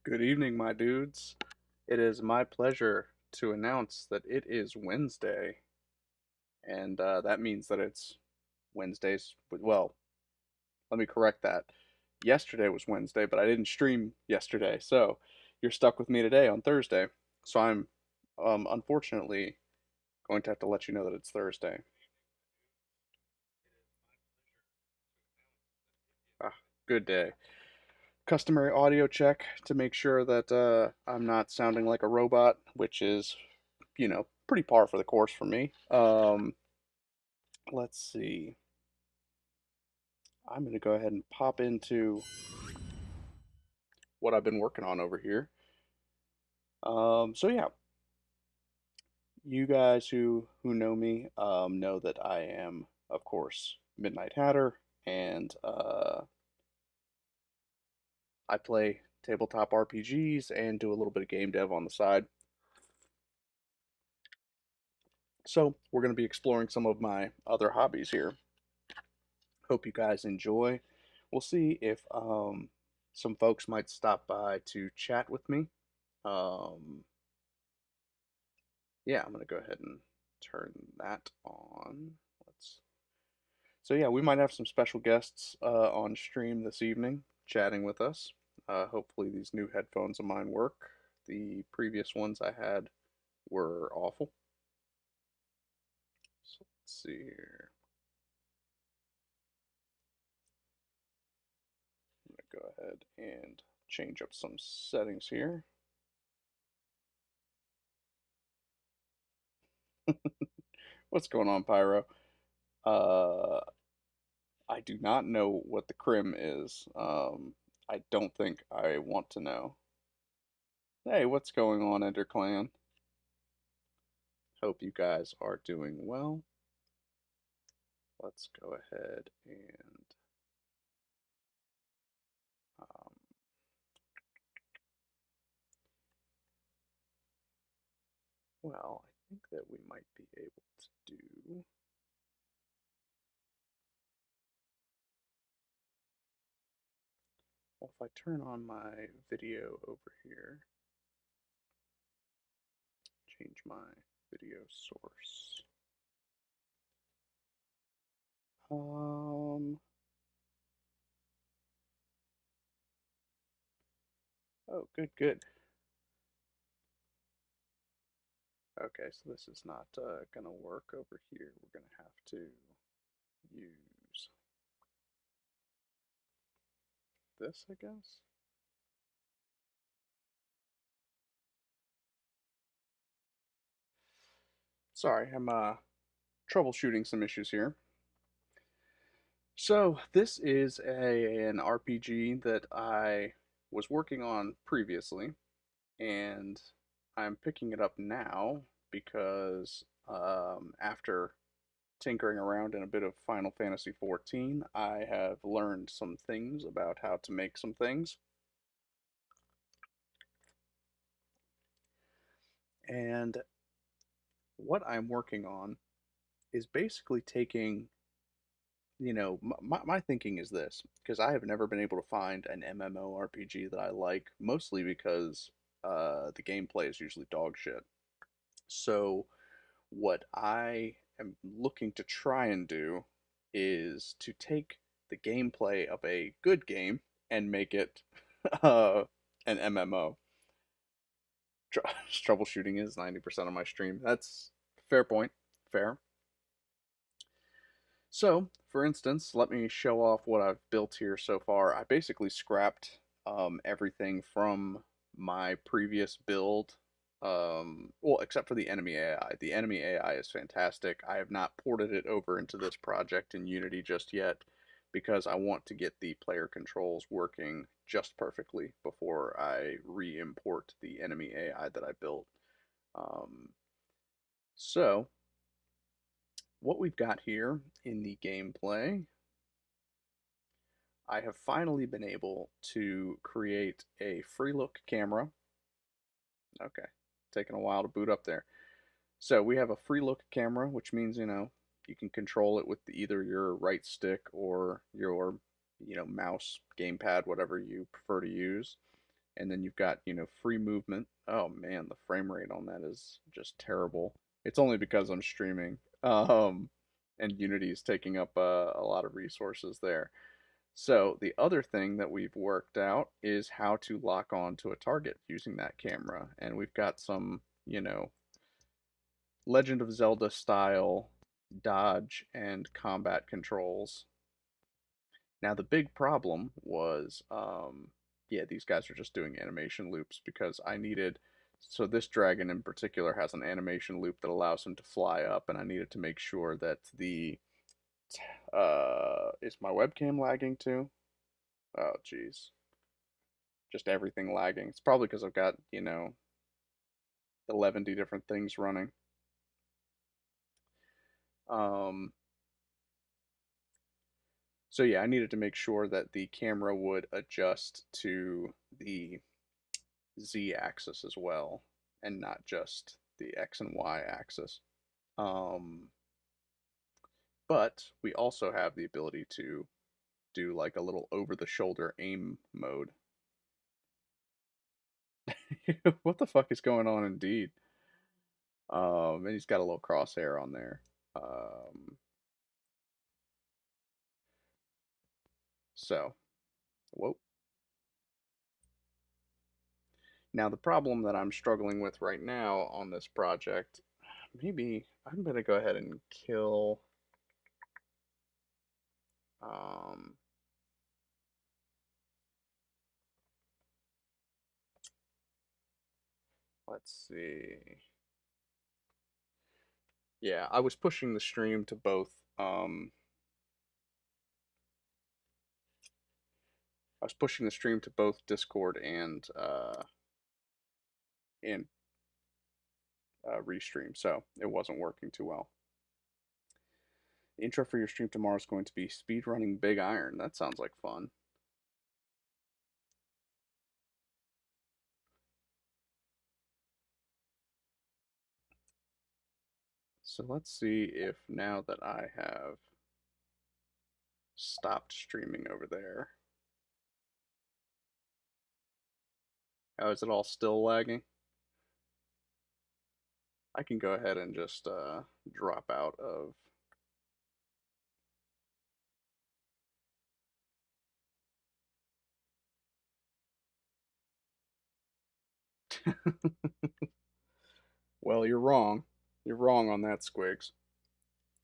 Good evening, my dudes. It is my pleasure to announce that it is Wednesday, and that means that it's Wednesdays. Well, let me correct that. Yesterday was Wednesday, but I didn't stream yesterday, so you're stuck with me today on Thursday. So I'm, unfortunately, going to have to let you know that it's Thursday. Ah, good day. Customary audio check to make sure that I'm not sounding like a robot, which is, pretty par for the course for me. Let's see. I'm going to go ahead and pop into what I've been working on over here. So yeah, you guys who know me know that I am, of course, Midnight Hatter, and I play tabletop RPGs and do a little bit of game dev on the side. So we're going to be exploring some of my other hobbies here. Hope you guys enjoy. We'll see if some folks might stop by to chat with me. Um, yeah, I'm gonna go ahead and turn that on. Let's. So yeah, we might have some special guests on stream this evening, chatting with us. Hopefully these new headphones of mine work. The previous ones I had were awful. So let's see here. I'm gonna go ahead and change up some settings here. What's going on, Pyro? Uh, I do not know what the crim is. I don't think I want to know. Hey, what's going on, EnderClan? Hope you guys are doing well. Let's go ahead and, um, well, I think that we might be able to do. Well, if I turn on my video over here, change my video source. Um, oh, good, good. Okay, so this is not gonna work over here. We're gonna have to use this, I guess. Sorry, I'm troubleshooting some issues here. So this is an RPG that I was working on previously, and I'm picking it up now because after tinkering around in a bit of Final Fantasy XIV, I have learned some things about how to make some things. And what I'm working on is basically taking, my thinking is this, because I have never been able to find an MMORPG that I like, mostly because the gameplay is usually dog shit. So, what I am looking to try and do is to take the gameplay of a good game and make it uh, an MMO. Troubleshooting is 90% of my stream. That's fair point. Fair. So, for instance, let me show off what I've built here so far. I basically scrapped everything from my previous build, well, except for the enemy AI. The enemy AI is fantastic. I have not ported it over into this project in Unity just yet because I want to get the player controls working just perfectly before I re-import the enemy AI that I built. Um, so, what we've got here in the gameplay, I have finally been able to create a free look camera. Okay, taking a while to boot up there. So we have a free look camera, which means, you can control it with either your right stick or your, mouse, gamepad, whatever you prefer to use. and then you've got, free movement. Oh man, the frame rate on that is just terrible. It's only because I'm streaming, and Unity is taking up a lot of resources there. So the other thing that we've worked out is how to lock on to a target using that camera, and we've got some, Legend of Zelda style dodge and combat controls. Now the big problem was, yeah, these guys are just doing animation loops because I needed. So this dragon in particular has an animation loop that allows him to fly up, and I needed to make sure that the is my webcam lagging too? Oh geez, just everything lagging. It's probably because I've got 11 different things running. Um, so yeah, I needed to make sure that the camera would adjust to the Z axis as well, and not just the X and Y axis. Um, but we also have the ability to do like a little over the shoulder aim mode. What the fuck is going on indeed? And he's got a little crosshair on there. So, whoa. Now the problem that I'm struggling with right now on this project, maybe I'm gonna go ahead and kill. Um, let's see. Yeah, I was pushing the stream to both. I was pushing the stream to both Discord and Restream, so it wasn't working too well. The intro for your stream tomorrow is going to be speedrunning Big Iron. That sounds like fun. So let's see if now that I have stopped streaming over there. Oh, is it all still lagging? I can go ahead and just drop out of. Well, you're wrong. You're wrong on that, Squigs.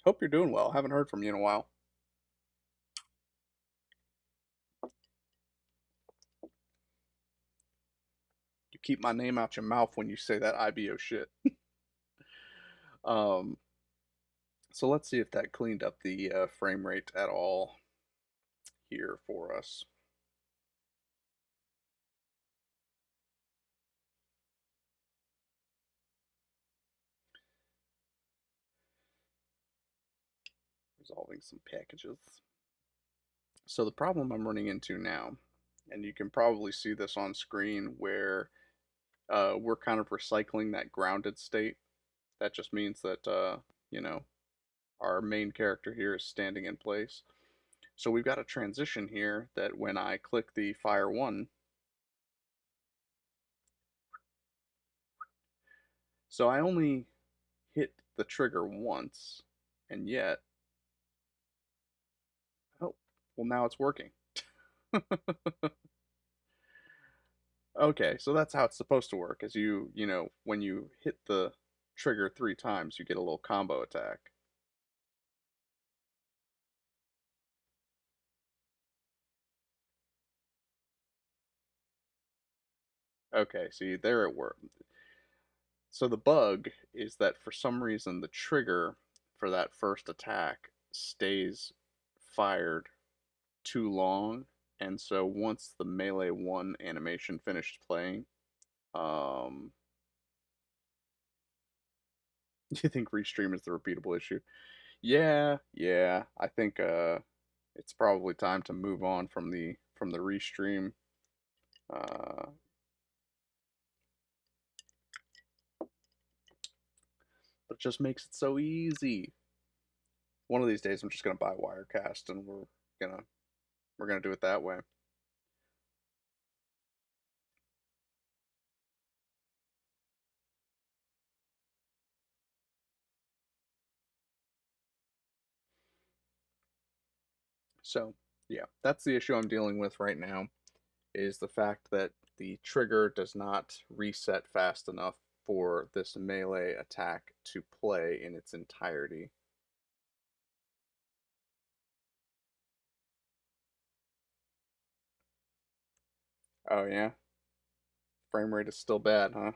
Hope you're doing well. Haven't heard from you in a while. You keep my name out your mouth when you say that IBO shit. um, so let's see if that cleaned up the frame rate at all here for us. Resolving some packages. So the problem I'm running into now, and you can probably see this on screen, where we're kind of recycling that grounded state. That just means that, our main character here is standing in place. So we've got a transition here that when I click the fire one, so I only hit the trigger once, and yet, oh, well now it's working. Okay, so that's how it's supposed to work, is when you hit the trigger 3 times, you get a little combo attack. Okay, see, there it worked. So the bug is that for some reason the trigger for that first attack stays fired too long, and so once the melee 1 animation finished playing, um, you think restream is the repeatable issue? Yeah, yeah. I think it's probably time to move on from the restream. Uh, but it just makes it so easy. One of these days, I'm just gonna buy Wirecast, and gonna we're gonna do it that way. So, yeah, that's the issue I'm dealing with right now is the fact that the trigger does not reset fast enough for this melee attack to play in its entirety. Oh yeah, frame rate is still bad, huh?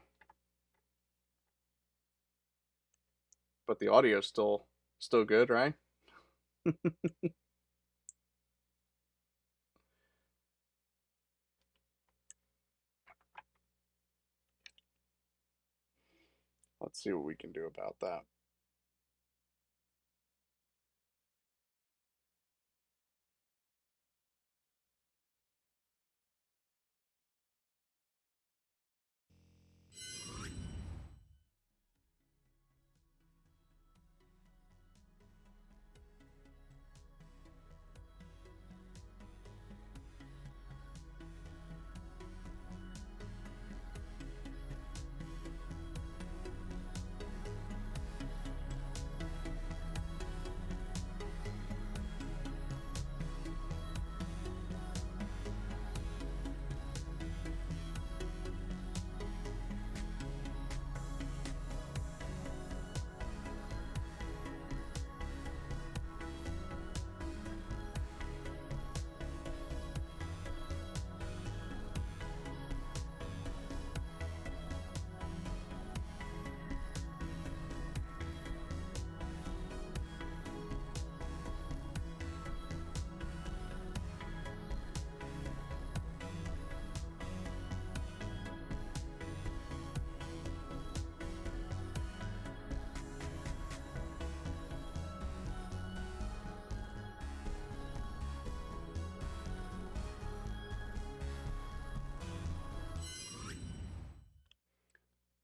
But the audio's still good, right? Let's see what we can do about that.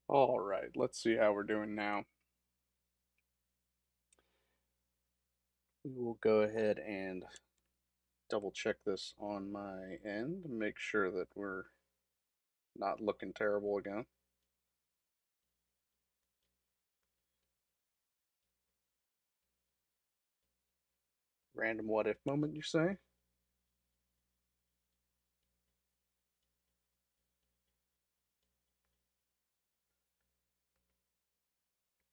All right, let's see how we're doing now. We will go ahead and double check this on my end, make sure that we're not looking terrible again. Random what if moment, you say?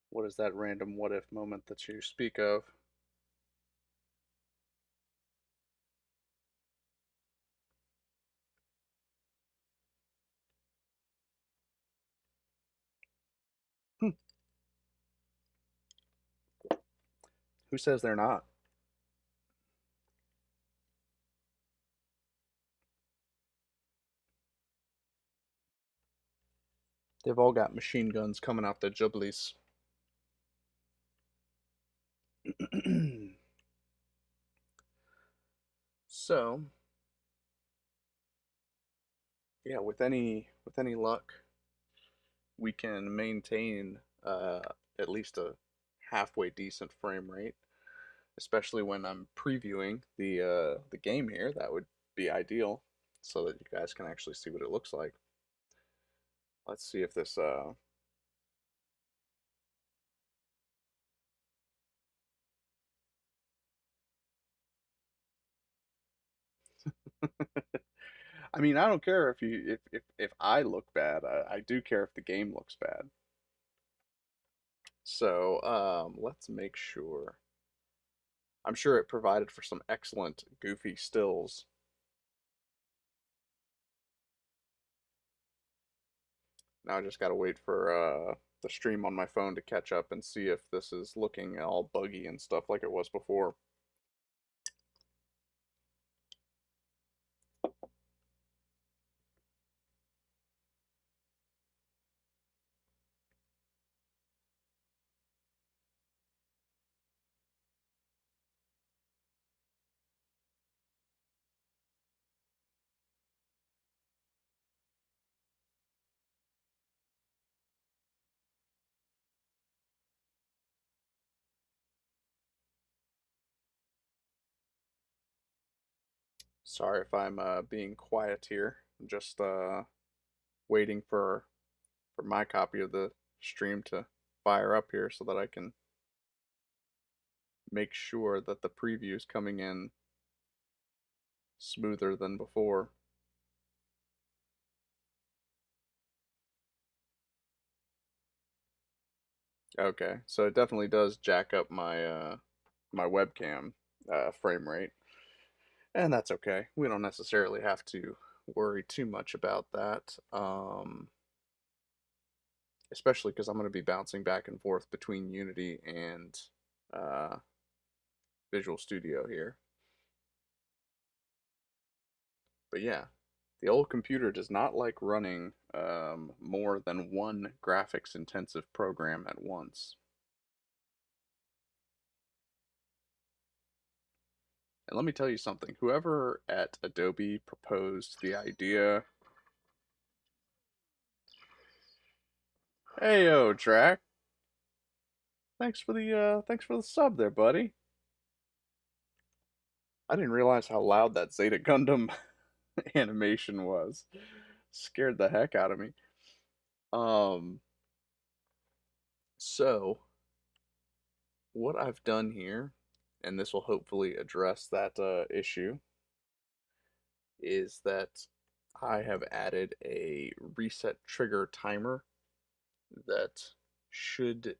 What is that random what if moment that you speak of? Who says they're not? They've all got machine guns coming out their jubblies. So, yeah, with any luck, we can maintain at least a halfway decent frame rate, especially when I'm previewing the game here. That would be ideal, so that you guys can actually see what it looks like. Let's see if this I mean, I don't care if you if I look bad. I do care if the game looks bad. So, let's make sure. I'm sure it provided for some excellent goofy stills. Now I just gotta wait for the stream on my phone to catch up and see if this is looking all buggy and stuff like it was before. Sorry if I'm being quiet here. I'm just waiting for my copy of the stream to fire up here so that I can make sure that the preview is coming in smoother than before. Okay, so it definitely does jack up my webcam frame rate, and that's okay. We don't necessarily have to worry too much about that, especially because I'm going to be bouncing back and forth between Unity and uh, Visual Studio here. But yeah, the old computer does not like running more than one graphics intensive program at once. And let me tell you something, whoever at Adobe proposed the idea. Hey yo, Drac. Thanks for the sub there, buddy. I didn't realize how loud that Zeta Gundam animation was. Scared the heck out of me. Um, so what I've done here, and this will hopefully address that issue, is that I have added a reset trigger timer that should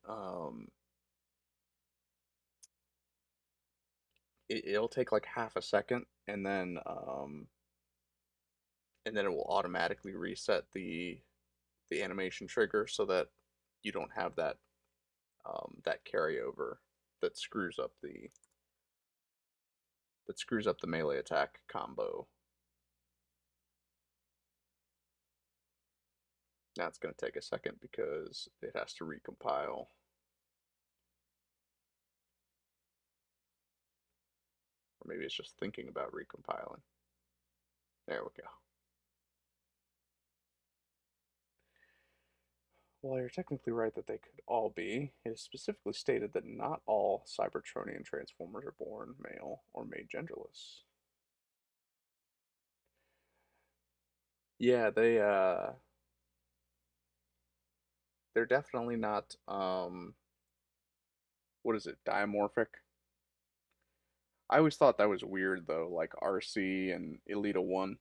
it'll take like half a second, and then it will automatically reset the animation trigger so that you don't have that carryover that screws up the melee attack combo. Now it's going to take a second because it has to recompile. Or maybe it's just thinking about recompiling. There we go. While you're technically right that they could all be, it is specifically stated that not all Cybertronian Transformers are born male or made genderless. Yeah, they're definitely not what is it, dimorphic? I always thought that was weird though, like RC and Elita 1.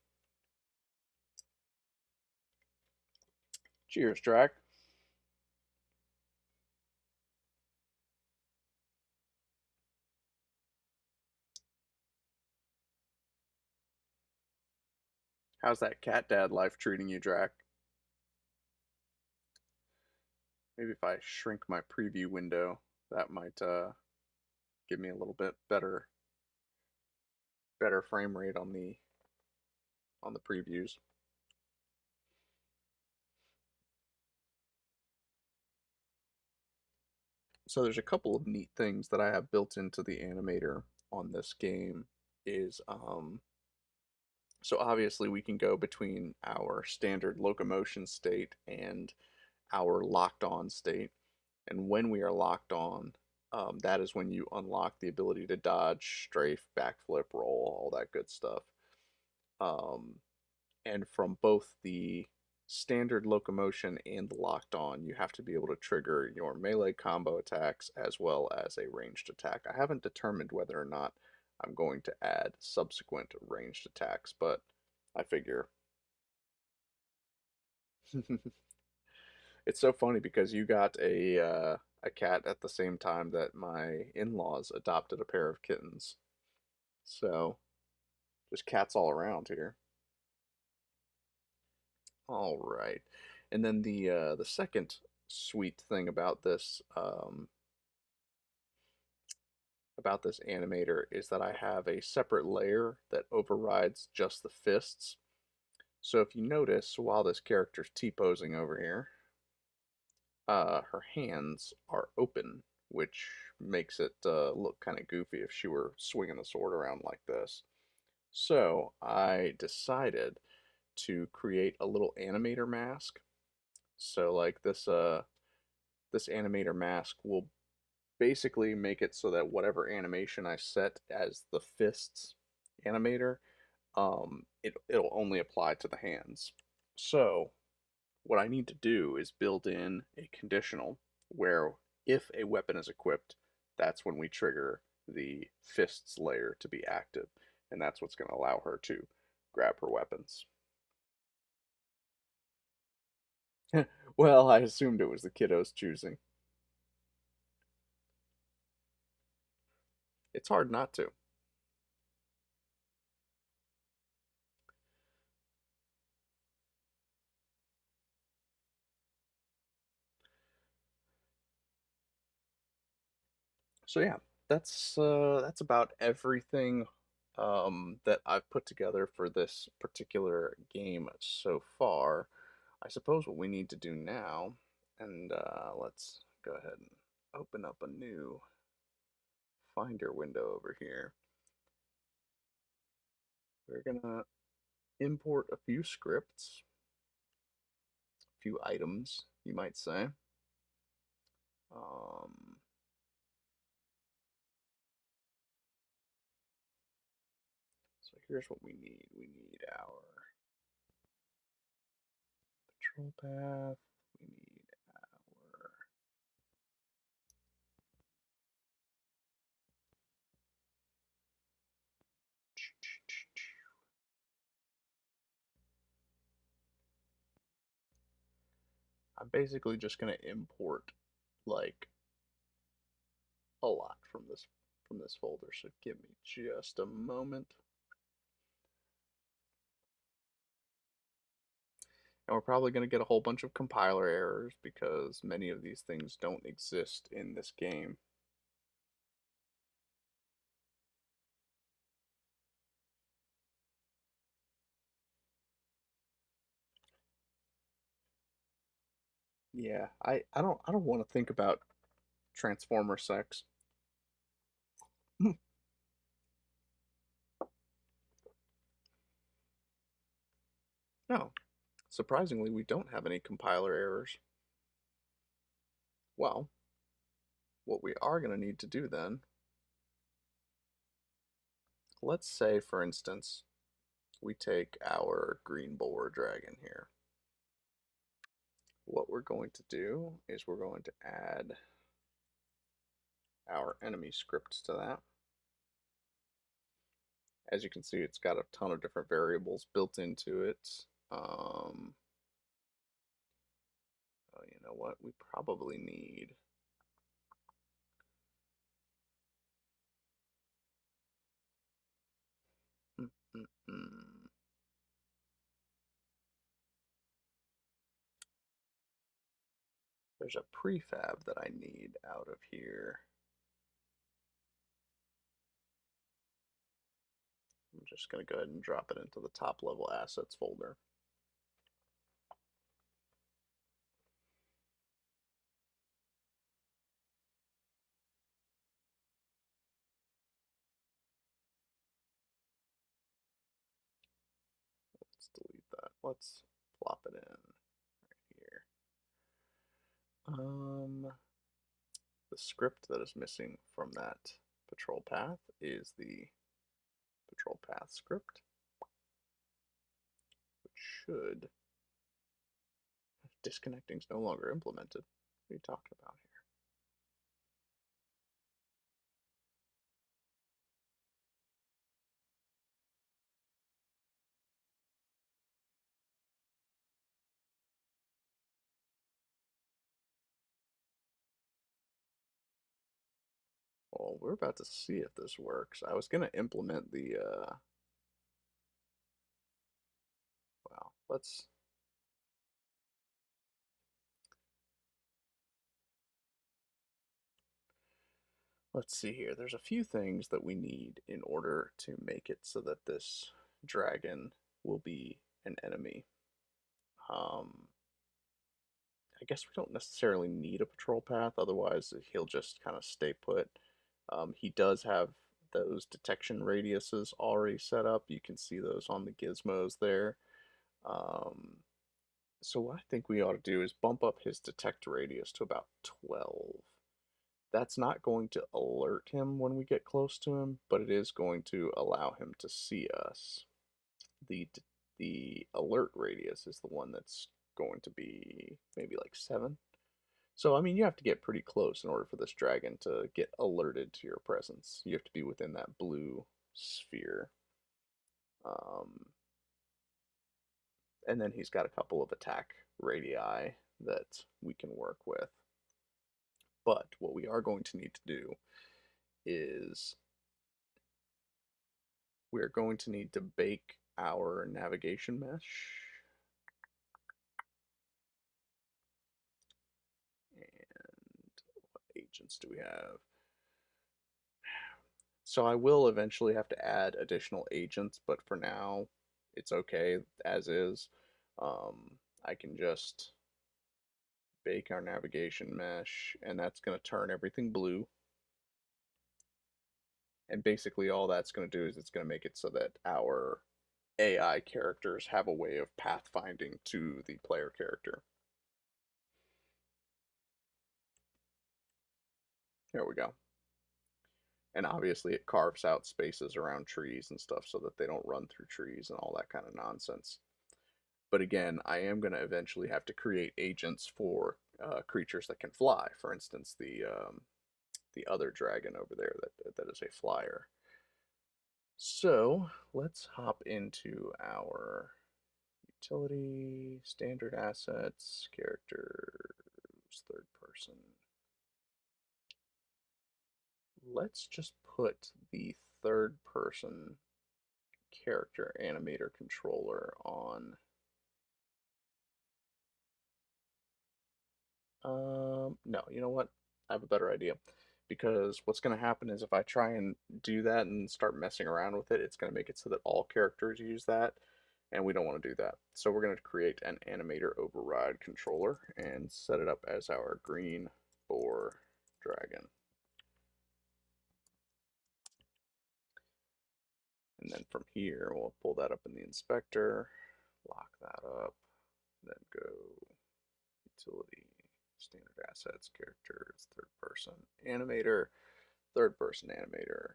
Cheers, Drac. How's that cat dad life treating you, Drac? Maybe if I shrink my preview window, that might give me a little bit better frame rate on the previews. So there's a couple of neat things that I have built into the animator on this game is so obviously we can go between our standard locomotion state and our locked on state. And when we are locked on, that is when you unlock the ability to dodge, strafe, backflip, roll, all that good stuff. Um, and from both the standard locomotion and the locked on, you have to be able to trigger your melee combo attacks as well as a ranged attack. I haven't determined whether or not I'm going to add subsequent ranged attacks, but I figure it's so funny because you got a cat at the same time that my in-laws adopted a pair of kittens. So, just cats all around here. All right. And then the second sweet thing about this animator is that I have a separate layer that overrides just the fists. So if you notice while this character's T-posing over here, her hands are open, which makes it look kind of goofy if she were swinging the sword around like this. So I decided to create a little animator mask. So like this animator mask will basically make it so that whatever animation I set as the fists animator, it'll only apply to the hands. So what I need to do is build in a conditional where if a weapon is equipped, that's when we trigger the fists layer to be active. and that's what's going to allow her to grab her weapons. Well, I assumed it was the kiddo's choosing. It's hard not to. So yeah, that's about everything that I've put together for this particular game so far. I suppose what we need to do now, and let's go ahead and open up a new Finder window over here. We're gonna import a few scripts, a few items, you might say. Um, so here's what we need. We need our patrol path. We need our I'm basically just gonna import like a lot from this folder. So give me just a moment. And we're probably going to get a whole bunch of compiler errors because many of these things don't exist in this game. Yeah, I don't want to think about Transformer sex. No, surprisingly, we don't have any compiler errors. Well, what we are going to need to do then, let's say, for instance, we take our green boar dragon here. What we're going to do is we're going to add our enemy scripts to that. As you can see, it's got a ton of different variables built into it. Oh, you know what? We probably need mm, mm, mm. There's a prefab that I need out of here. I'm just going to go ahead and drop it into the top level assets folder. Let's delete that. Let's plop it in right here. The script that is missing from that patrol path is the patrol path script, which should disconnecting is no longer implemented. What are you talking about here? Well, we're about to see if this works. I was going to implement the, well, let's see here. There's a few things that we need in order to make it so that this dragon will be an enemy. I guess we don't necessarily need a patrol path, otherwise he'll just kind of stay put. He does have those detection radiuses already set up. You can see those on the gizmos there. Um, so what I think we ought to do is bump up his detect radius to about 12. That's not going to alert him when we get close to him, but it is going to allow him to see us. The the alert radius is the one that's going to be maybe like 7. So, I mean, you have to get pretty close in order for this dragon to get alerted to your presence. You have to be within that blue sphere. Um, and then he's got a couple of attack radii that we can work with. But what we are going to need to do is we're going to need to bake our navigation mesh. And what agents do we have? So I will eventually have to add additional agents, but for now, it's okay as is. I can just bake our navigation mesh, and that's going to turn everything blue. And basically all that's going to do is it's going to make it so that our AI characters have a way of pathfinding to the player character. There we go. And obviously it carves out spaces around trees and stuff so that they don't run through trees and all that kind of nonsense. But again, I am going to eventually have to create agents for creatures that can fly. For instance, the other dragon over there that is a flyer. So let's hop into our utility, standard assets, characters, third person. Let's just put the third person character animator controller on. No, you know what? I have a better idea. Because what's going to happen is if I try and do that and start messing around with it, it's going to make it so that all characters use that, and we don't want to do that. So we're going to create an animator override controller and set it up as our green boar dragon. And then from here, we'll pull that up in the inspector, lock that up, then go utility, standard assets, characters, third person animator, third person animator.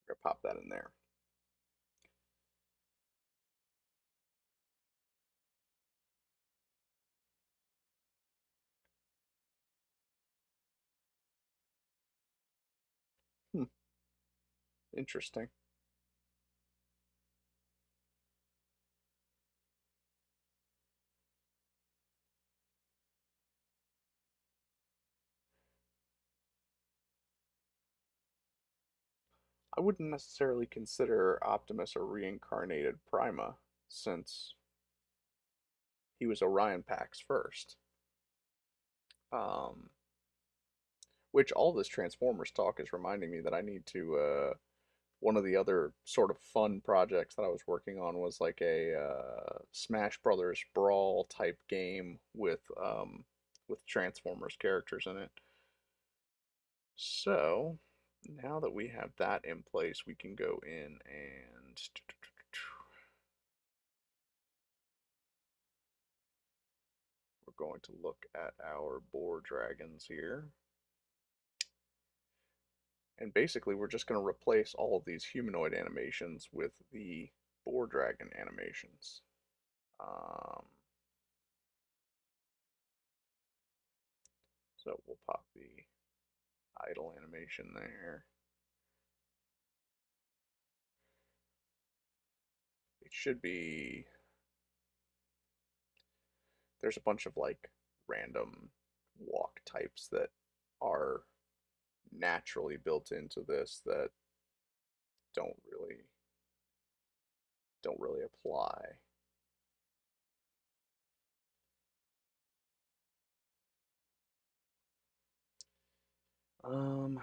We're gonna pop that in there. Hmm, interesting. I wouldn't necessarily consider Optimus a reincarnated Prima, since he was Orion Pax first. Um, which all this Transformers talk is reminding me that I need to. One of the other sort of fun projects that I was working on was like a Smash Brothers Brawl type game with Transformers characters in it. So now that we have that in place, we can go in and we're going to look at our boar dragons here. And basically, we're just going to replace all of these humanoid animations with the boar dragon animations. Um, so we'll pop the idle animation there. It should be. There's a bunch of like random walk types that are naturally built into this that don't really don't really apply. Um,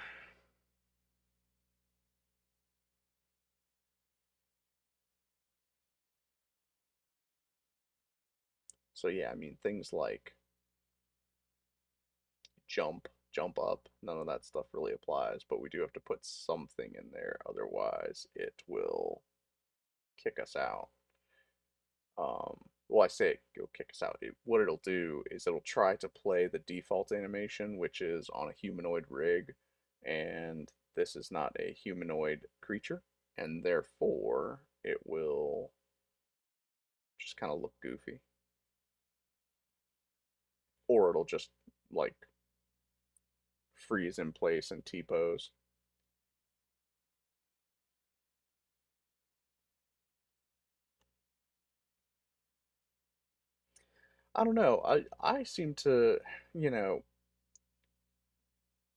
so yeah, I mean things like jump up, none of that stuff really applies, but we do have to put something in there, otherwise it will kick us out. Well, I say it'll kick us out. What it'll do is it'll try to play the default animation, which is on a humanoid rig, and this is not a humanoid creature, and therefore it will just kind of look goofy. Or it'll just like freeze in place and T-pose. I don't know. I seem to, you know,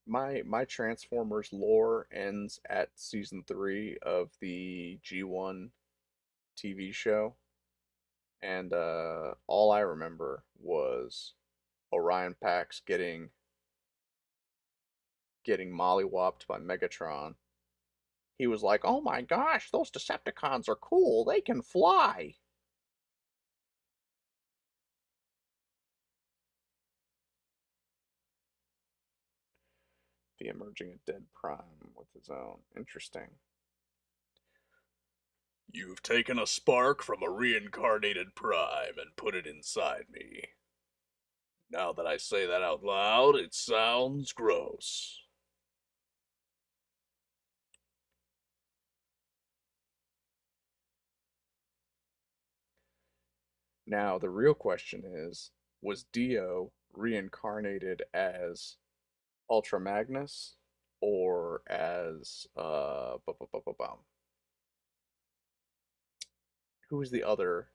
my Transformers lore ends at season 3 of the G1 TV show, and all I remember was Orion Pax getting mollywopped by Megatron. He was like, "Oh my gosh, those Decepticons are cool. They can fly." The emerging of Dead Prime with his own. Interesting. You've taken a spark from a reincarnated Prime and put it inside me. Now that I say that out loud, it sounds gross. Now, the real question is, was Dio reincarnated as Ultra Magnus or as who was the other?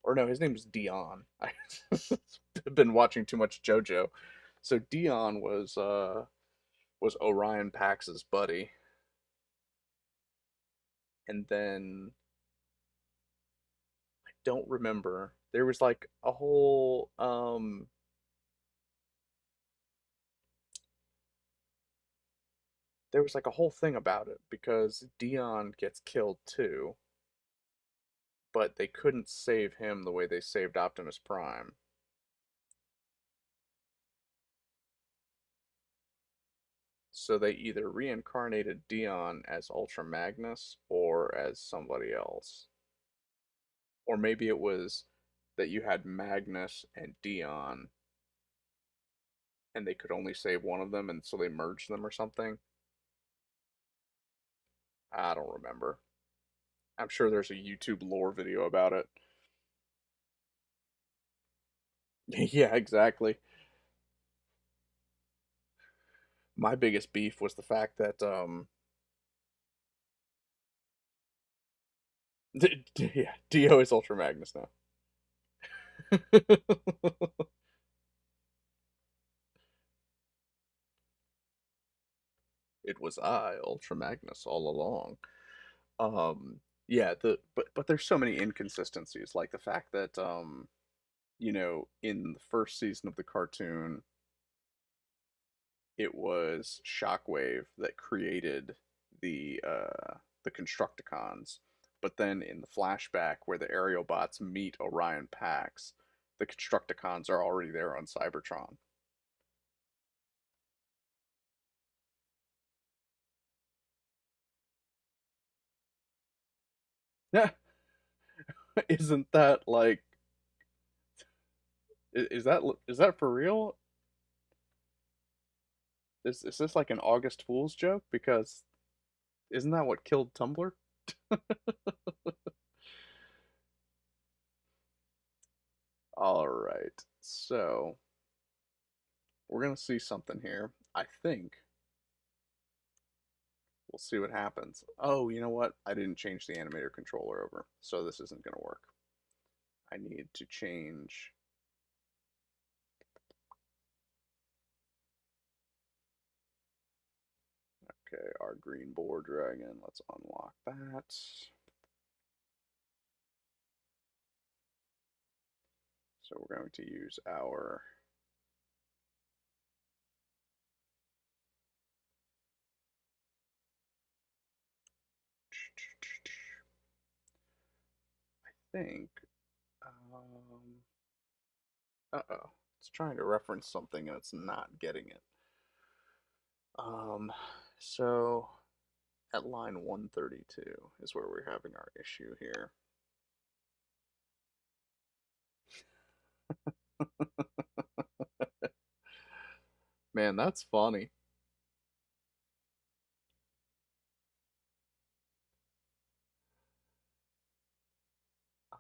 Or no, his name was Dion. I've been watching too much JoJo. So Dion was Orion Pax's buddy, and then I don't remember. There was like a whole there was like a whole thing about it because Dion gets killed too, but they couldn't save him the way they saved Optimus Prime. So they either reincarnated Dion as Ultra Magnus or as somebody else. Or maybe it was that you had Magnus and Dion and they could only save one of them and so they merged them or something. I don't remember. I'm sure there's a YouTube lore video about it. Yeah, exactly. My biggest beef was the fact that yeah, Dio is Ultra Magnus now. It was I, Ultra Magnus, all along. Yeah, but there's so many inconsistencies, like the fact that in the first season of the cartoon, it was Shockwave that created the Constructicons, but then in the flashback where the Aerobots meet Orion Pax, the Constructicons are already there on Cybertron. Isn't that like is that for real? Is this like an August Fool's joke? Because isn't that what killed Tumblr? All right. So, we're going to see something here. I think we'll see what happens. Oh, you know what? I didn't change the animator controller over, so this isn't going to work. I need to change. Okay, our green boar dragon. Let's unlock that. So we're going to use our I think uh-oh. It's trying to reference something and it's not getting it. Um so at line 132 is where we're having our issue here. Man, that's funny.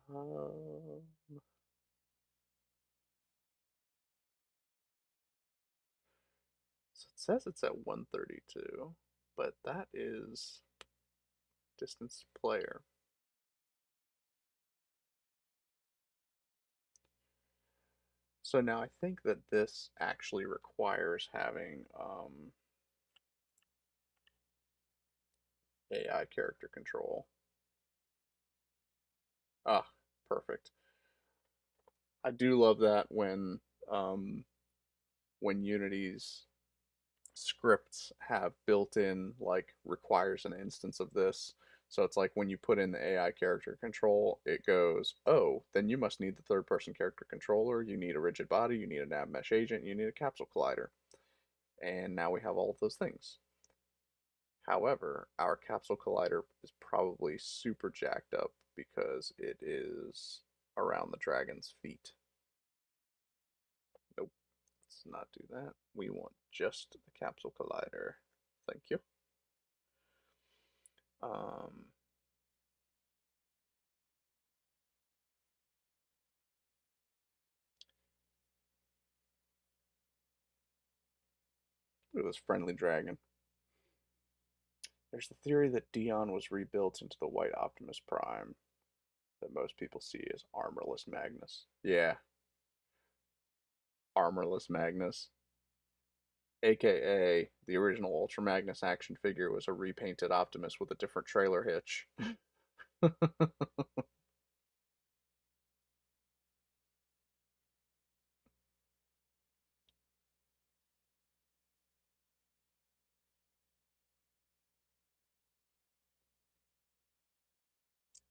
Um, so it says it's at 132, but that is distance player. So now I think that this actually requires having AI character control. Ah, perfect. I do love that um, when Unity's scripts have built-in like requires an instance of this. So it's like when you put in the AI character control, it goes, oh, then you must need the third person character controller, you need a rigid body, you need a nav mesh agent, you need a capsule collider. And now we have all of those things. However, our capsule collider is probably super jacked up because it is around the dragon's feet. Nope, let's not do that. We want just the capsule collider. Thank you. Um, Look at this friendly dragon. There's the theory that Dion was rebuilt into the White Optimus Prime that most people see as armorless Magnus. Yeah, armorless Magnus. AKA the original Ultra Magnus action figure was a repainted Optimus with a different trailer hitch.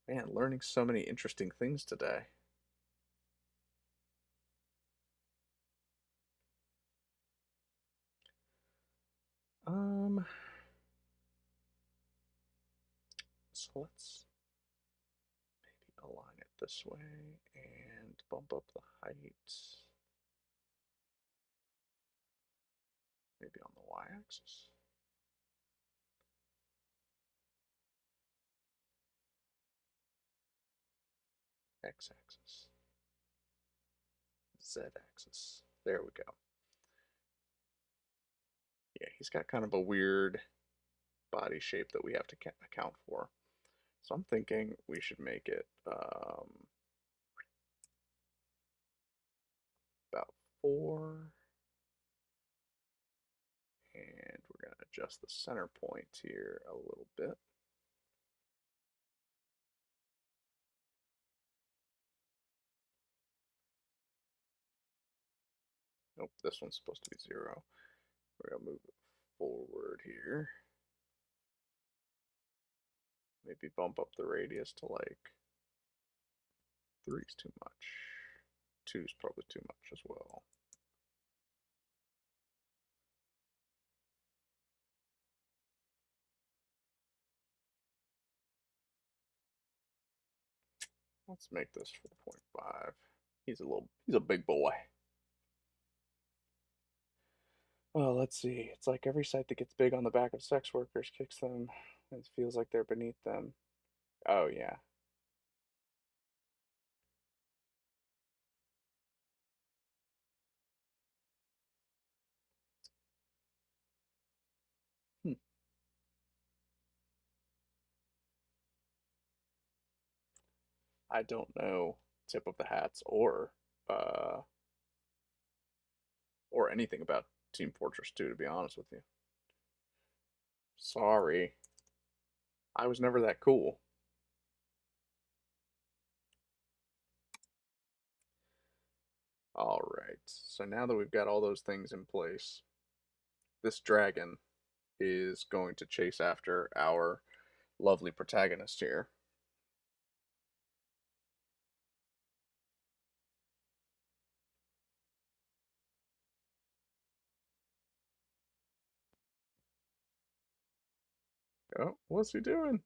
Man, learning so many interesting things today. Um, so let's maybe align it this way and bump up the height, maybe on the y-axis, x-axis, z-axis. There we go. Yeah, he's got kind of a weird body shape that we have to account for. So I'm thinking we should make it about 4. And we're going to adjust the center point here a little bit. Nope, this one's supposed to be 0. We're going to move it forward here. Maybe bump up the radius to like 3 is too much. 2 is probably too much as well. Let's make this 4.5. He's a big boy. Well, let's see. It's like every site that gets big on the back of sex workers kicks them. It feels like they're beneath them. Oh, yeah. Hmm. I don't know tip of the hats uh or anything about Team Fortress 2 to be honest with you. Sorry. I was never that cool. All right. So now that we've got all those things in place, this dragon is going to chase after our lovely protagonist here. Oh, what's he doing?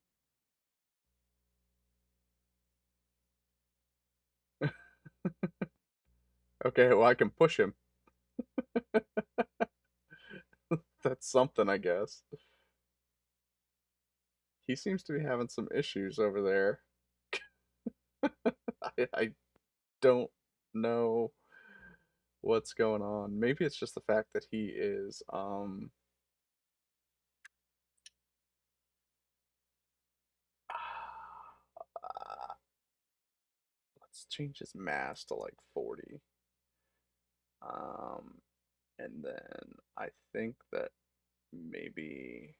Okay, well I can push him. That's something, I guess. He seems to be having some issues over there. I don't know what's going on. Maybe it's just the fact that he is let's change his mass to like 40. Um, and then I think that maybe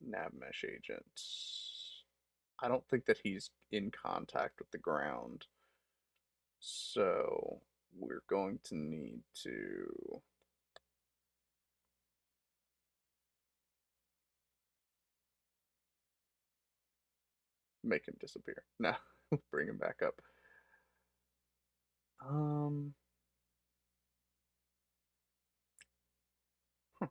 Navmesh agent. I don't think that he's in contact with the ground. So we're going to need to make him disappear. No, bring him back up. Um, huh.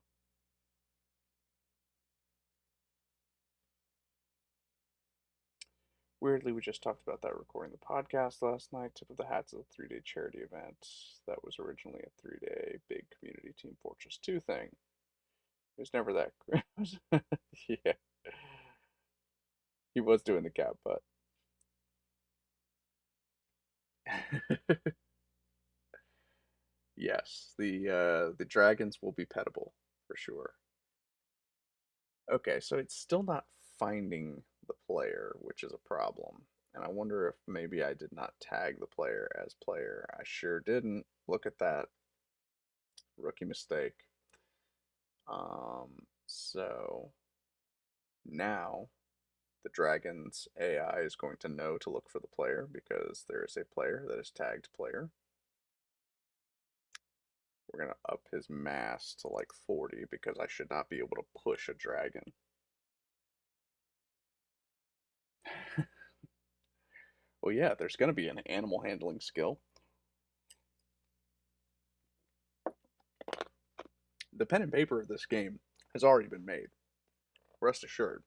Weirdly, we just talked about that recording the podcast last night. Tip of the Hats is a 3-day charity event that was originally a 3-day big community Team Fortress 2 thing. It was never that great. Yeah, he was doing the cat butt. Yes, the dragons will be pettable for sure. Okay, so it's still not finding the player, which is a problem. And I wonder if maybe I did not tag the player as player. I sure didn't. Look at that. Rookie mistake. So now the dragon's AI is going to know to look for the player because there is a player that is tagged player. We're going to up his mass to like 40 because I should not be able to push a dragon. Well, yeah, there's going to be an animal handling skill. The pen and paper of this game has already been made. Rest assured.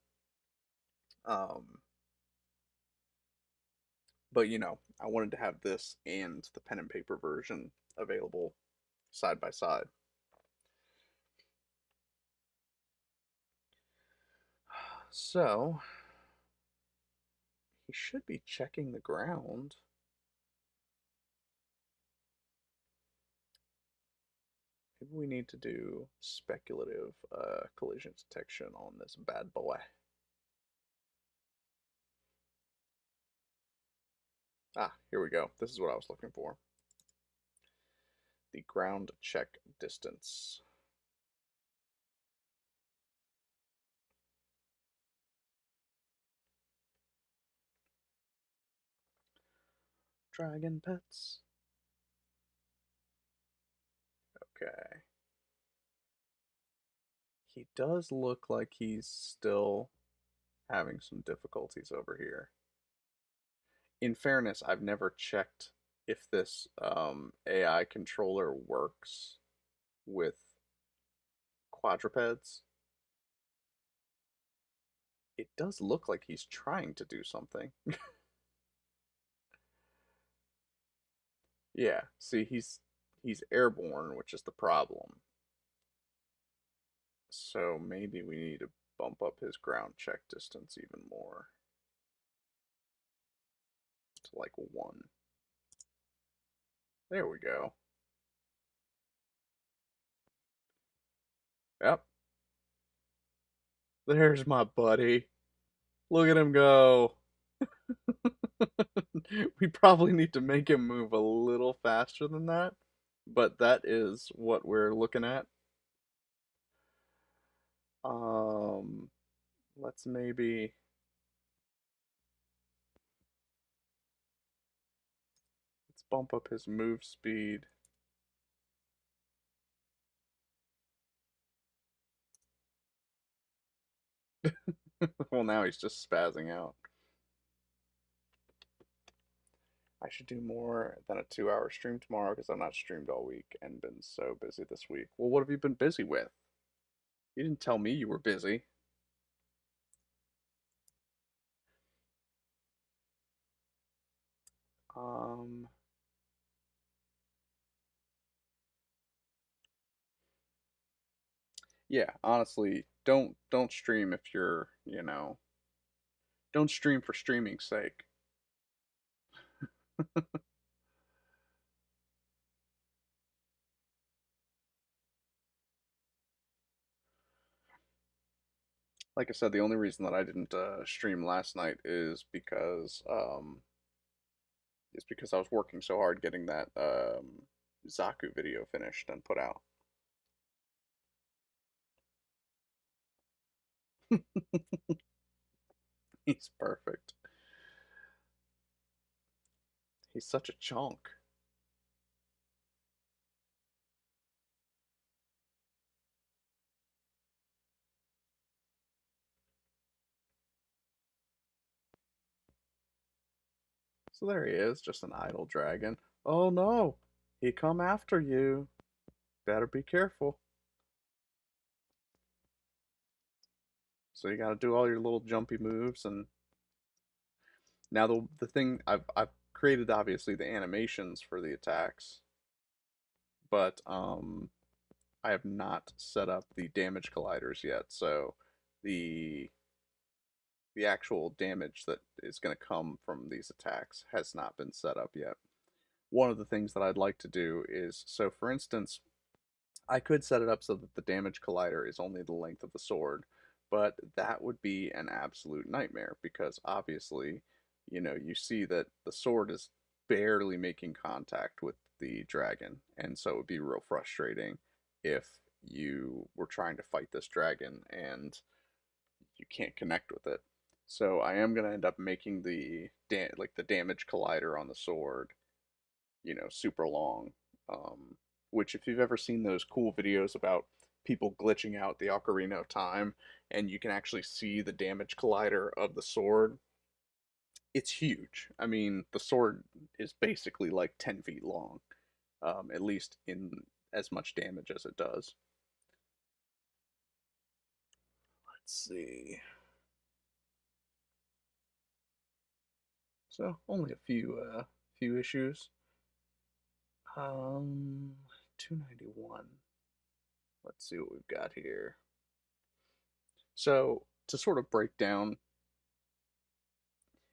Um, but I wanted to have this and the pen and paper version available side by side. So he should be checking the ground. Maybe we need to do speculative collision detection on this bad boy. Ah, here we go. This is what I was looking for. The ground check distance. Dragon pets. Okay. He does look like he's still having some difficulties over here. In fairness, I've never checked if this AI controller works with quadrupeds. It does look like he's trying to do something. Yeah, see, he's airborne, which is the problem. So maybe we need to bump up his ground check distance even more to like 1. There we go. Yep, there's my buddy. Look at him go. We probably need to make him move a little faster than that, but that is what we're looking at. Um, let's maybe let's bump up his move speed. Well, now he's just spazzing out. I should do more than a 2-hour stream tomorrow because I'm not streamed all week and been so busy this week. Well, what have you been busy with? You didn't tell me you were busy. Um, yeah, honestly, don't stream if don't stream for streaming's sake. Like I said, the only reason that I didn't stream last night is because It's because I was working so hard getting that Zaku video finished and put out. He's perfect. He's such a chunk. So there he is, just an idle dragon. Oh no, he come after you. Better be careful. So you got to do all your little jumpy moves, and now the thing I've created obviously the animations for the attacks, but I have not set up the damage colliders yet. So the the actual damage that is going to come from these attacks has not been set up yet. One of the things that I'd like to do is, so for instance, I could set it up so that the damage collider is only the length of the sword, but that would be an absolute nightmare because obviously, you see that the sword is barely making contact with the dragon, and so it would be real frustrating if you were trying to fight this dragon and you can't connect with it. So I am gonna end up making the damage collider on the sword, super long. Which if you've ever seen those cool videos about people glitching out the Ocarina of Time, and you can actually see the damage collider of the sword, it's huge. I mean, the sword is basically like 10 feet long, at least in as much damage as it does. Let's see. So only a few issues. Um, 291. Let's see what we've got here. So to sort of break down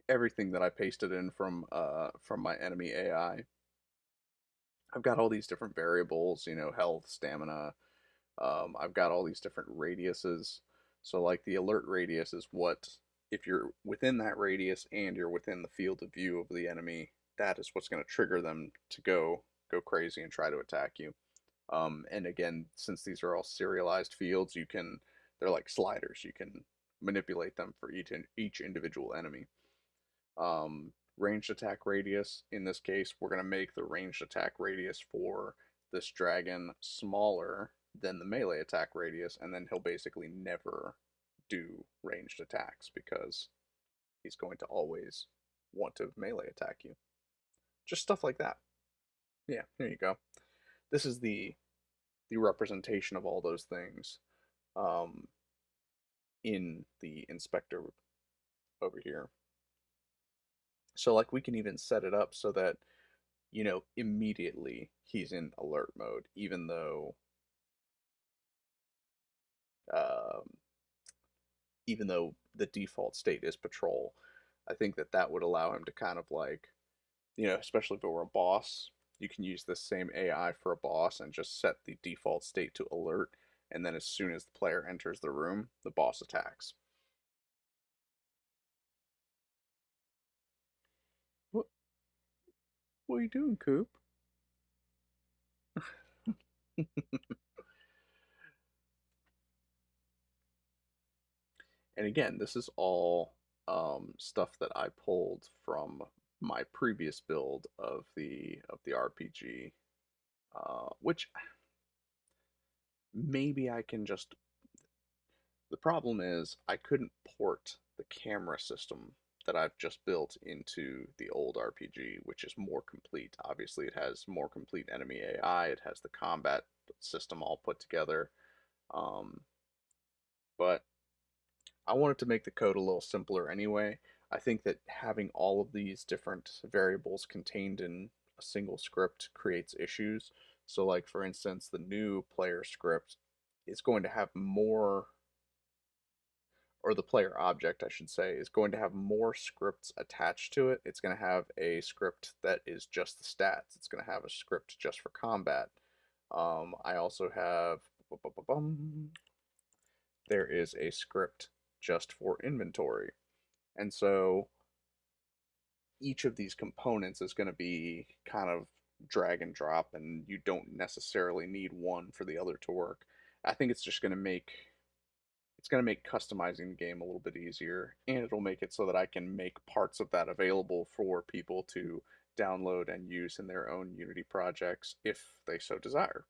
everything that I pasted in from my enemy AI, I've got all these different variables, health, stamina. I've got all these different radiuses. So like the alert radius is what, if you're within that radius and you're within the field of view of the enemy, that is what's going to trigger them to go crazy and try to attack you. And again, since these are all serialized fields, they're like sliders. You can manipulate them for each individual enemy. Ranged attack radius, in this case, we're going to make the ranged attack radius for this dragon smaller than the melee attack radius, and then he'll basically never do ranged attacks because he's going to always want to melee attack you. Just stuff like that. Yeah, there you go. This is the representation of all those things um, in the inspector over here. So like we can even set it up so that immediately he's in alert mode, even though um, the default state is patrol. I think that that would allow him to kind of like, especially if it were a boss, you can use this same AI for a boss and just set the default state to alert, and then as soon as the player enters the room, the boss attacks. What what are you doing, Coop? And again, this is all stuff that I pulled from my previous build of the RPG, which maybe I can just. The problem is I couldn't port the camera system that I've just built into the old RPG, which is more complete. Obviously, it has more complete enemy AI. It has the combat system all put together. Um, but I wanted to make the code a little simpler anyway. I think that having all of these different variables contained in a single script creates issues. So, like for instance, the new player script is going to have more, or the player object, I should say, is going to have more scripts attached to it. It's going to have a script that is just the stats. It's going to have a script just for combat. I also have, there is a script just for inventory. And so each of these components is going to be kind of drag and drop, and you don't necessarily need one for the other to work. I think it's just going to make customizing the game a little bit easier, and it'll make it so that I can make parts of that available for people to download and use in their own Unity projects if they so desire.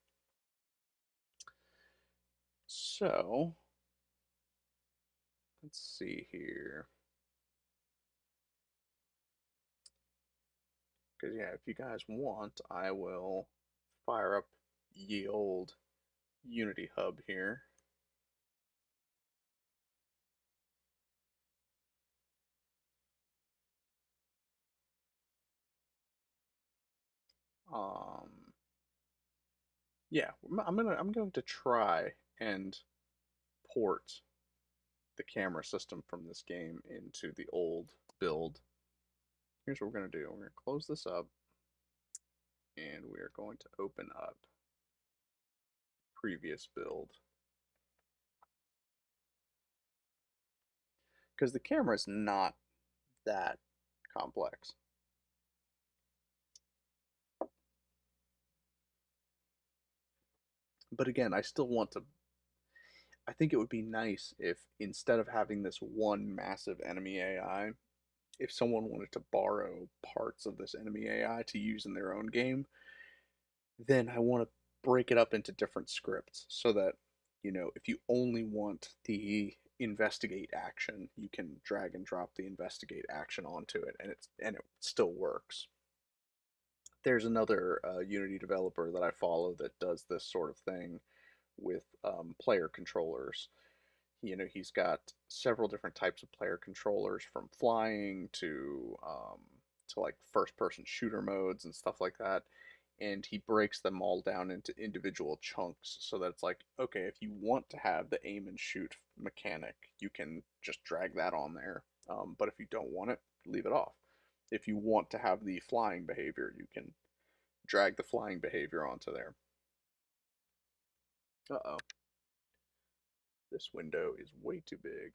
So, let's see here. Because, yeah, if you guys want, I will fire up ye old Unity Hub here. Um, yeah, I'm going to try and port the camera system from this game into the old build. Here's what we're going to do. We're going to close this up, and we are going to open up previous build. Because the camera is not that complex. But again, I still want to. I think it would be nice if instead of having this one massive enemy AI, if someone wanted to borrow parts of this enemy AI to use in their own game, then I want to break it up into different scripts so that, if you only want the investigate action, you can drag and drop the investigate action onto it, and it still works. There's another Unity developer that I follow that does this sort of thing with player controllers. He's got several different types of player controllers, from flying to like first person shooter modes and stuff like that. And he breaks them all down into individual chunks so that it's like, okay, if you want to have the aim and shoot mechanic, you can just drag that on there. But if you don't want it, leave it off. If you want to have the flying behavior, you can drag the flying behavior onto there. Uh-oh. This window is way too big.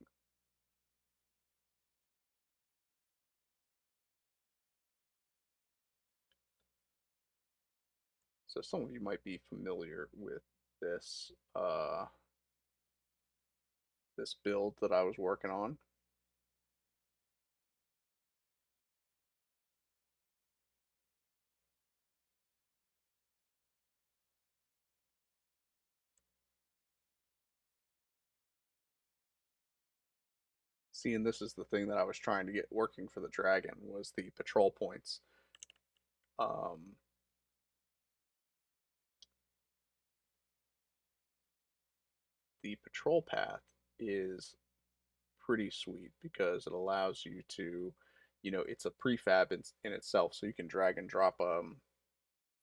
So some of you might be familiar with this this build that I was working on. See, and this is the thing that I was trying to get working for the dragon, was the patrol points. Um, the patrol path is pretty sweet because it allows you to, it's a prefab in itself, so you can drag and drop a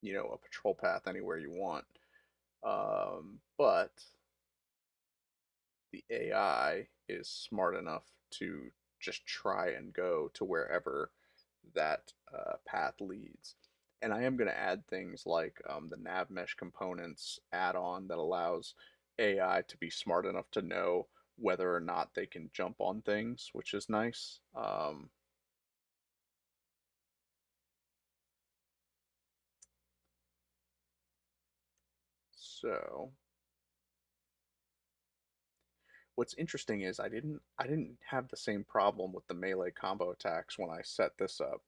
patrol path anywhere you want. But the AI is smart enough to just try and go to wherever that path leads. And I am going to add things like the nav mesh components add-on that allows AI to be smart enough to know whether or not they can jump on things, which is nice. So what's interesting is I didn't have the same problem with the melee combo attacks when I set this up.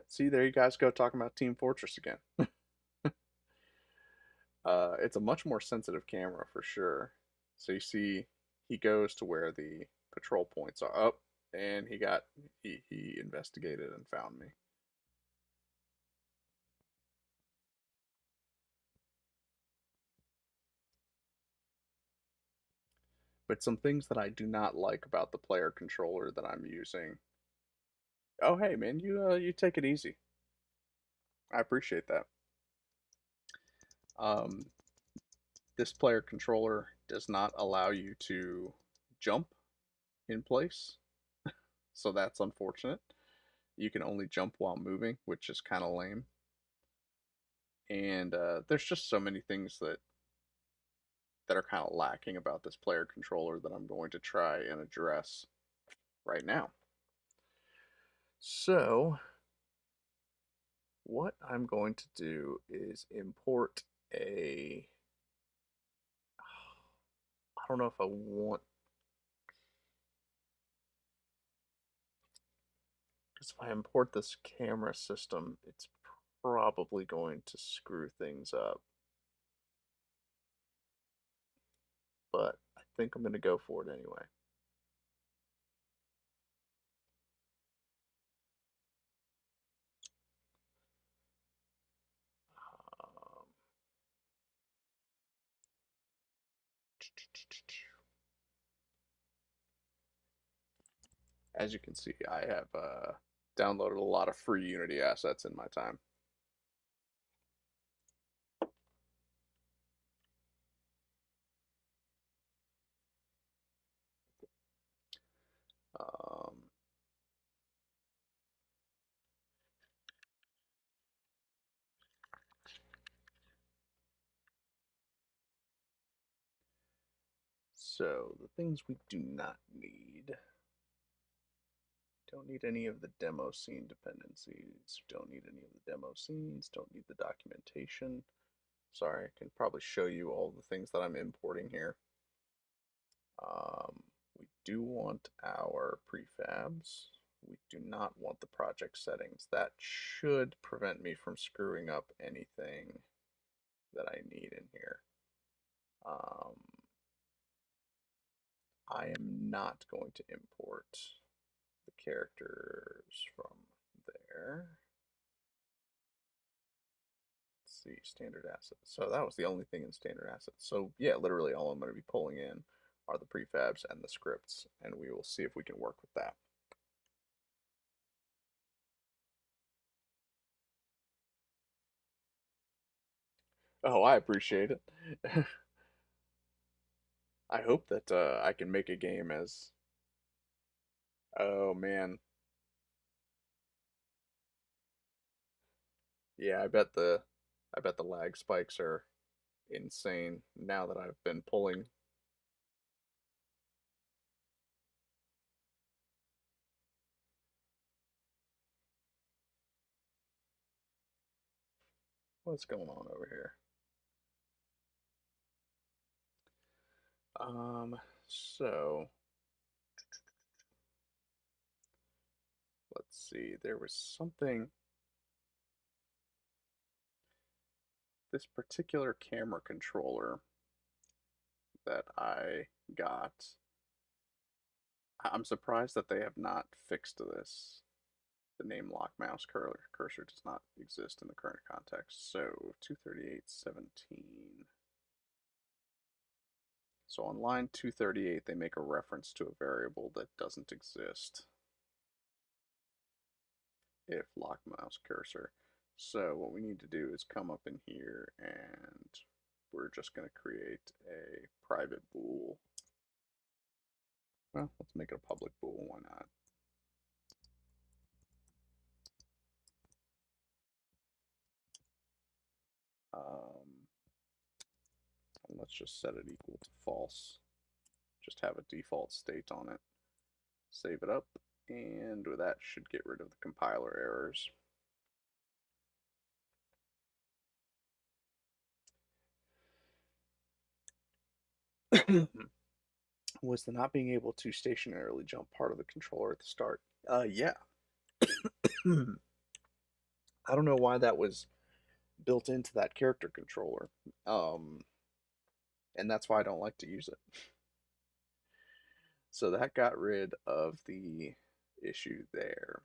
See, there you guys go talking about Team Fortress again. It's a much more sensitive camera for sure. So you see, he goes to where the patrol points are up, and he investigated and found me. But some things that I do not like about the player controller that I'm using. Oh hey man, you take it easy. I appreciate that. Um, this player controller does not allow you to jump in place, so that's unfortunate. You can only jump while moving, which is kind of lame. And there's just so many things that that are kind of lacking about this player controller that I'm going to try and address right now. So, what I'm going to do is import a. I don't know if I want. Because if I import this camera system, it's probably going to screw things up. But I think I'm going to go for it anyway. Um, as you can see, I have downloaded a lot of free Unity assets in my time. Um, so the things we do not need. Don't need any of the demo scene dependencies. Don't need any of the demo scenes. Don't need the documentation. Sorry, I can probably show you all the things that I'm importing here. We do want our prefabs. We do not want the project settings. That should prevent me from screwing up anything that I need in here. I am not going to import the characters from there. Let's see, standard assets. So that was the only thing in standard assets. So yeah, literally all I'm going to be pulling in are the prefabs and the scripts, and we will see if we can work with that. Oh, I appreciate it. I hope that I can make a game as. Oh man, yeah, I bet the lag spikes are insane now that I've been pulling. What's going on over here? So let's see. There was something. This particular camera controller that I got. I'm surprised that they have not fixed this. The name lock mouse cursor does not exist in the current context. So 238.17. So on line 238, they make a reference to a variable that doesn't exist if lock mouse cursor. So what we need to do is come up in here and we're just going to create a private bool. Well, let's make it a public bool, why not? And let's just set it equal to false. Just have a default state on it. Save it up, and that should get rid of the compiler errors. Was the not being able to stationarily jump part of the controller at the start? Yeah. I don't know why that was built into that character controller. And that's why I don't like to use it. So that got rid of the issue there.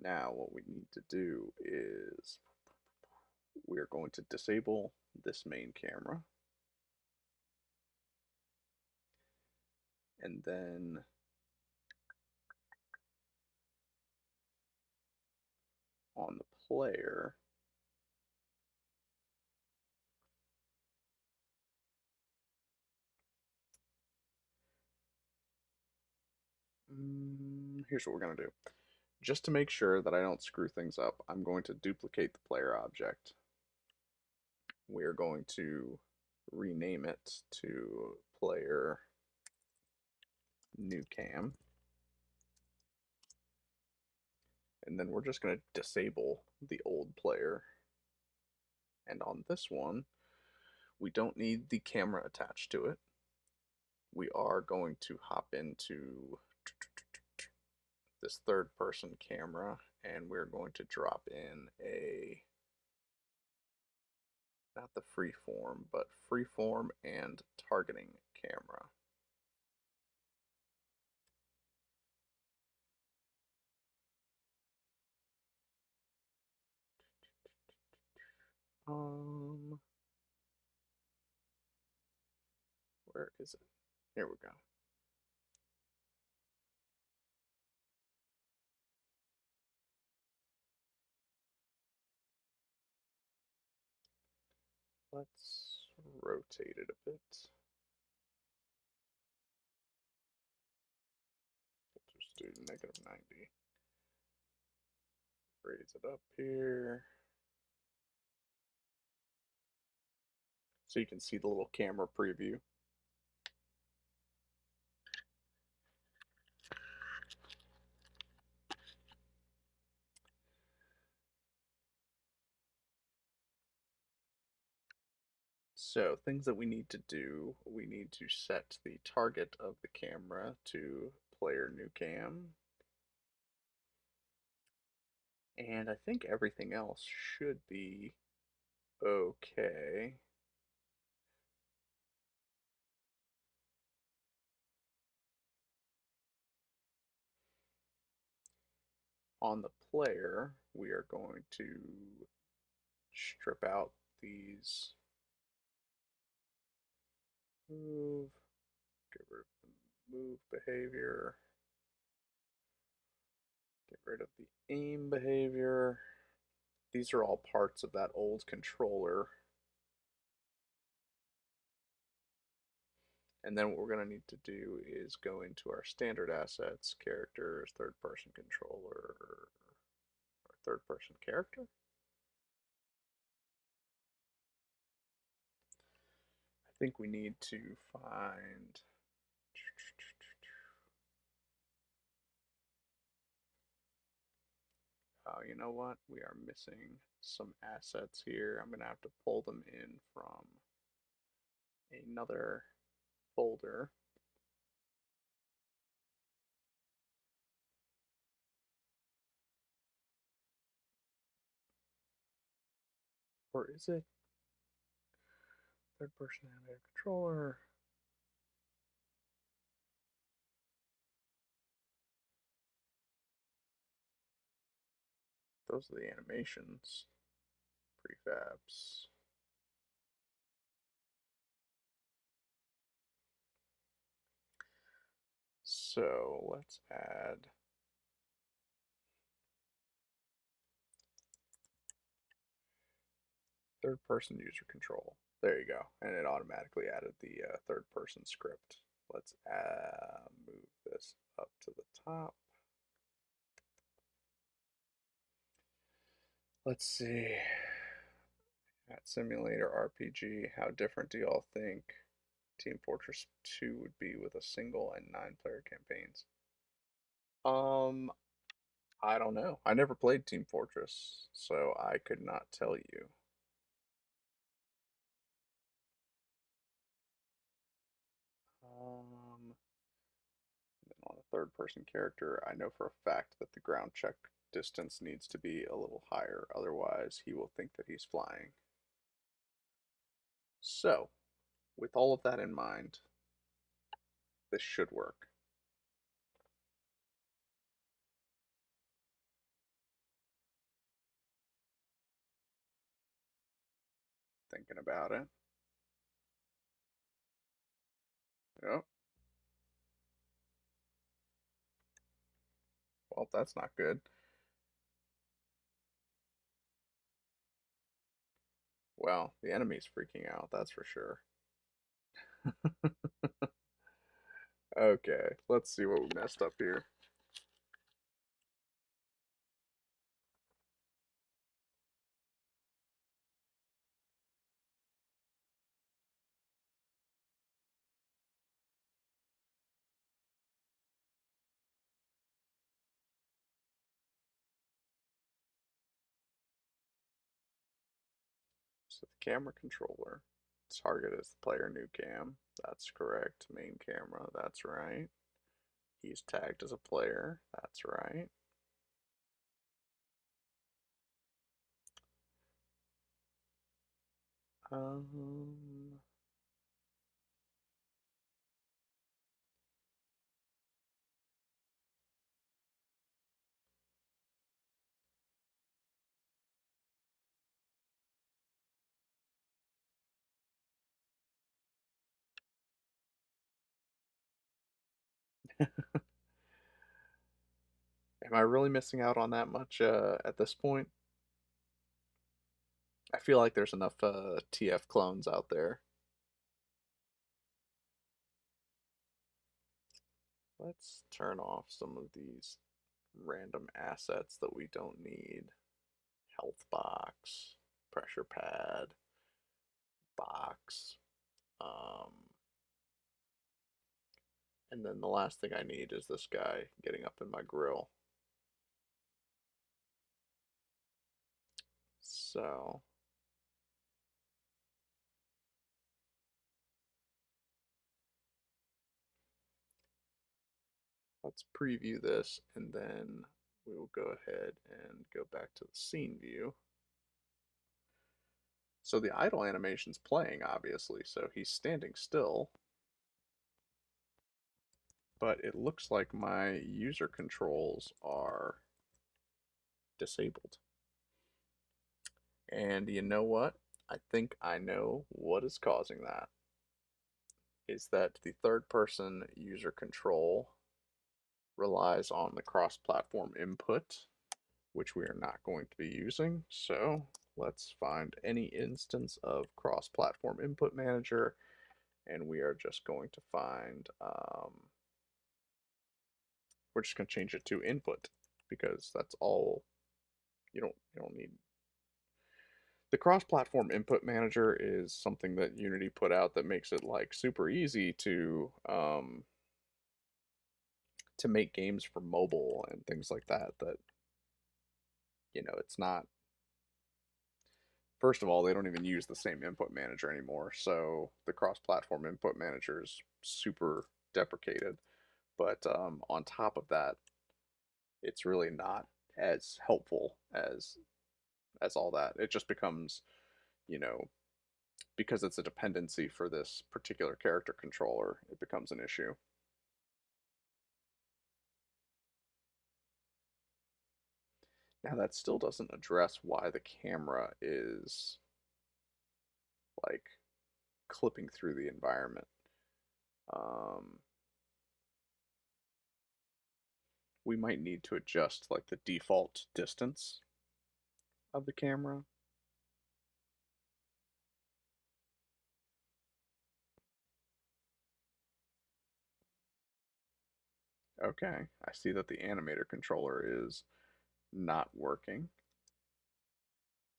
Now what we need to do is we're going to disable this main camera. And then on the player, here's what we're going to do. Just to make sure that I don't screw things up, I'm going to duplicate the player object. We are going to rename it to player new cam. And then we're just going to disable the old player. And on this one, we don't need the camera attached to it. We are going to hop into this third person camera and we're going to drop in a, not the freeform, but freeform and targeting camera. Where is it? Here we go. Let's rotate it a bit. We'll just do -90. Raise it up here. So you can see the little camera preview. So things that we need to do, we need to set the target of the camera to player new cam. And I think everything else should be okay. On the player, we are going to strip out these move, get rid of the move behavior, get rid of the aim behavior. These are all parts of that old controller. And then what we're going to need to do is go into our standard assets, characters, third person controller, or third person character. I think we need to find. Oh, you know what? We are missing some assets here. I'm going to have to pull them in from another folder. Or is it third person animator controller? Those are the animations, prefabs. So let's add third person user control. There you go. And it automatically added the third person script. Let's move this up to the top. Let's see. At Simulator RPG, how different do y'all think Team Fortress 2 would be with a single and 9-player campaigns? Um, I don't know. I never played Team Fortress, so I could not tell you. Then on a third person character, I know for a fact that the ground check distance needs to be a little higher, otherwise he will think that he's flying. So, with all of that in mind, this should work. Thinking about it. Yep. Well, that's not good. Well, the enemy's freaking out, that's for sure. Okay, let's see what we messed up here. So the camera controller. Target is the player new cam. That's correct. Main camera. That's right. He's tagged as a player. That's right. Um, am I really missing out on that much at this point? I feel like there's enough TF clones out there. Let's turn off some of these random assets that we don't need. Health box, pressure pad, box. Um, and then the last thing I need is this guy getting up in my grill. So let's preview this and then we will go ahead and go back to the scene view. So the idle animation's playing, obviously, so he's standing still. But it looks like my user controls are disabled. And you know what? I think I know what is causing that. Is that the third person user control relies on the cross-platform input, which we are not going to be using. So let's find any instance of cross-platform input manager, and we are just going to find, we're just going to change it to input because that's all. You don't need. The cross-platform input manager is something that Unity put out that makes it like super easy to make games for mobile and things like that. That it's not. First of all, they don't even use the same input manager anymore, so the cross-platform input manager is super deprecated. But on top of that, it's really not as helpful as all that. It just becomes, you know, because it's a dependency for this particular character controller, it becomes an issue. Now that still doesn't address why the camera is like clipping through the environment. Um, we might need to adjust like the default distance of the camera. Okay, I see that the animator controller is not working.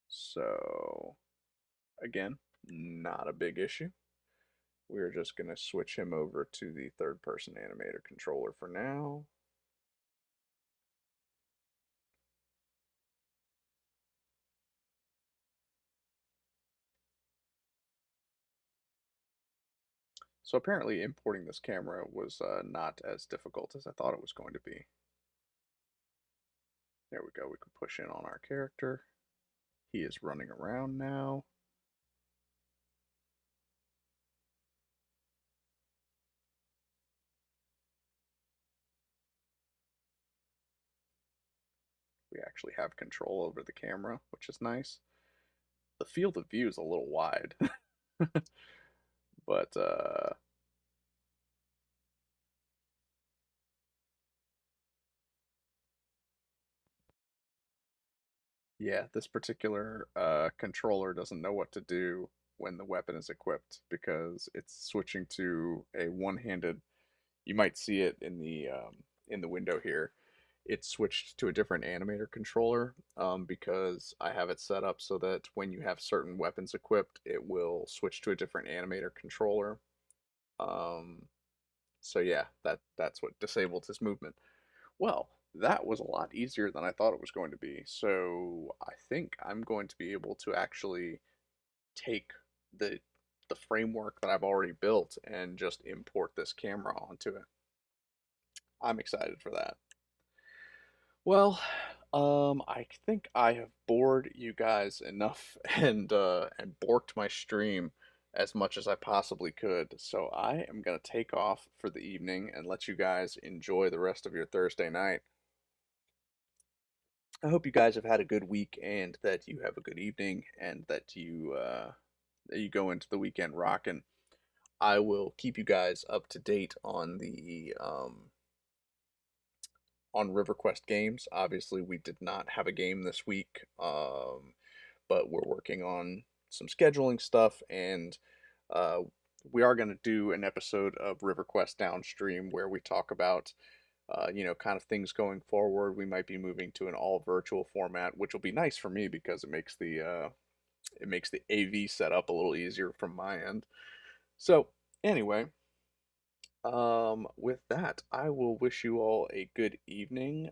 So, again, not a big issue. We're just going to switch him over to the third person animator controller for now. So apparently importing this camera was not as difficult as I thought it was going to be. There we go, we can push in on our character. He is running around now. We actually have control over the camera, which is nice. The field of view is a little wide, but yeah, this particular controller doesn't know what to do when the weapon is equipped because it's switching to a one-handed. You might see it in the window here. It switched to a different animator controller because I have it set up so that when you have certain weapons equipped, it will switch to a different animator controller. Um, so yeah, that's what disabled his movement. Well, that was a lot easier than I thought it was going to be. So I think I'm going to be able to actually take the the framework that I've already built and just import this camera onto it. I'm excited for that. Well, I think I have bored you guys enough and borked my stream as much as I possibly could. So I am gonna take off for the evening and let you guys enjoy the rest of your Thursday night. I hope you guys have had a good week and that you have a good evening and that you go into the weekend rocking. I will keep you guys up to date on RiverQuest games. Obviously, we did not have a game this week, but we're working on some scheduling stuff, and uh, we are going to do an episode of RiverQuest Downstream where we talk about, kind of things going forward. We might be moving to an all virtual format, which will be nice for me because it makes the AV setup a little easier from my end. So anyway, with that, I will wish you all a good evening.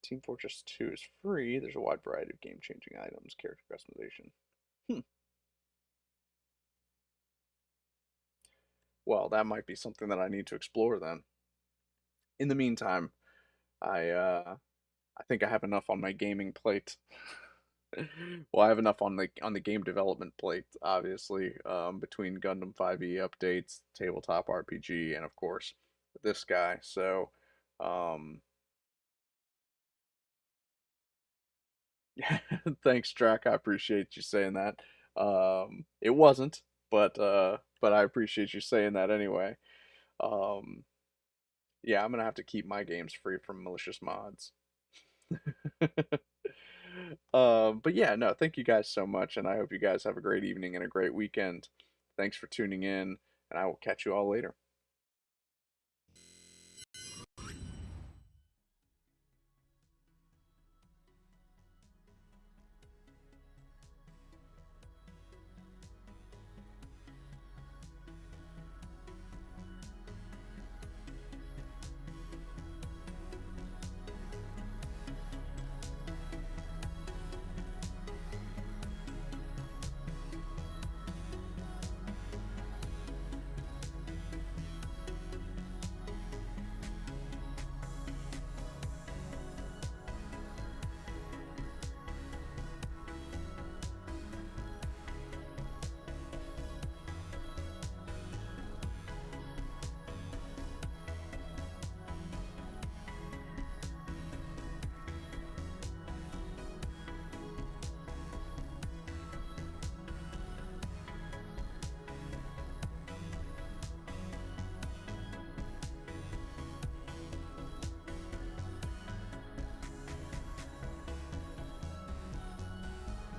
Team Fortress 2 is free. There's a wide variety of game-changing items, character customization. Hmm. Well, that might be something that I need to explore then. In the meantime, I think I have enough on my gaming plate. Well, I have enough on the game development plate, obviously, between Gundam 5e updates, tabletop RPG, and of course this guy. So, um, thanks, Drac. I appreciate you saying that. It wasn't, but I appreciate you saying that anyway. Um, yeah, I'm gonna have to keep my games free from malicious mods. But yeah, no, thank you guys so much, and I hope you guys have a great evening and a great weekend. Thanks for tuning in, and I will catch you all later.